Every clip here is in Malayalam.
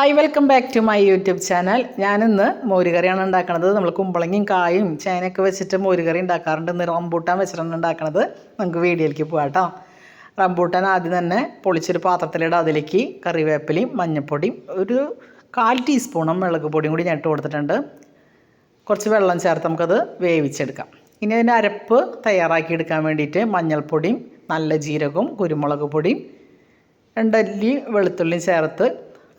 Hi, welcome back to my YouTube channel. ഞാനിന്ന് മോരുകറിയാണ് ഉണ്ടാക്കുന്നത്. നമ്മൾ കുമ്പളങ്ങയും കായും ചേനയൊക്കെ വെച്ചിട്ട് മോരുകറി ഉണ്ടാക്കാറുണ്ട്. ഇന്ന് റംബൂട്ടാൻ വെച്ചിട്ടാണ് ഉണ്ടാക്കുന്നത്. നമുക്ക് വീഡിയോയിലേക്ക് പോകാം കേട്ടോ. റംബൂട്ടാൻ ആദ്യം തന്നെ പൊളിച്ചൊരു പാത്രത്തിലിടുക. അതിലേക്ക് കറിവേപ്പിലയും മഞ്ഞൾപ്പൊടിയും ഒരു 1/4 ടീസ്പൂണും മുളക് പൊടിയും കൂടി ഞാൻ ഇട്ട് കൊടുത്തിട്ടുണ്ട്. കുറച്ച് വെള്ളം ചേർത്ത് നമുക്കത് വേവിച്ചെടുക്കാം. ഇനി അതിൻ്റെ അരപ്പ് തയ്യാറാക്കി എടുക്കാൻ വേണ്ടിയിട്ട് മഞ്ഞൾപ്പൊടിയും നല്ല ജീരകവും കുരുമുളക് പൊടിയും 2 അല്ലി വെളുത്തുള്ളിയും ചേർത്ത്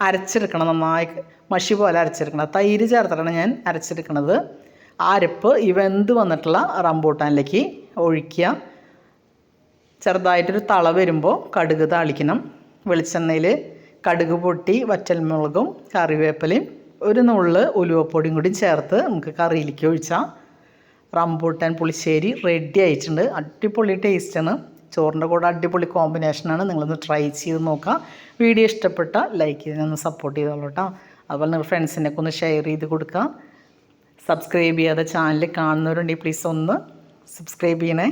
അരച്ചെടുക്കണം. നന്നായി മഷി പോലെ അരച്ചെടുക്കണം. തൈര് ചേർത്തിട്ടാണ് ഞാൻ അരച്ചെടുക്കുന്നത്. ആ അരപ്പ് ഈ വെന്ത് വന്നിട്ടുള്ള റംബൂട്ടാനിലേക്ക് ഒഴിക്കുക. ചെറുതായിട്ടൊരു തള വരുമ്പോൾ കടുക് താളിക്കണം. വെളിച്ചെണ്ണയിൽ കടുക് പൊട്ടി വറ്റൽമുളകും കറിവേപ്പിലയും ഒരു നുള്ള് ഉലുവപ്പൊടിയും കൂടി ചേർത്ത് നമുക്ക് കറിയിലേക്ക് ഒഴിച്ചാൽ റംബൂട്ടാൻ പുളിശ്ശേരി റെഡി ആയിട്ടുണ്ട്. അടിപൊളി ടേസ്റ്റാണ്. ചോറിൻ്റെ കൂടെ അടിപൊളി കോമ്പിനേഷനാണ്. നിങ്ങളൊന്ന് ട്രൈ ചെയ്ത് നോക്കുക. വീഡിയോ ഇഷ്ടപ്പെട്ട ലൈക്ക് ചെയ്തൊന്ന് സപ്പോർട്ട് ചെയ്തോളൂ കേട്ടോ. അതുപോലെ നിങ്ങൾ ഫ്രണ്ട്സിനൊക്കെ ഒന്ന് ഷെയർ ചെയ്ത് കൊടുക്കുക. സബ്സ്ക്രൈബ് ചെയ്യാതെ ചാനൽ കാണുന്നവരുണ്ടെങ്കിൽ പ്ലീസ് ഒന്ന് സബ്സ്ക്രൈബ് ചെയ്യണേ.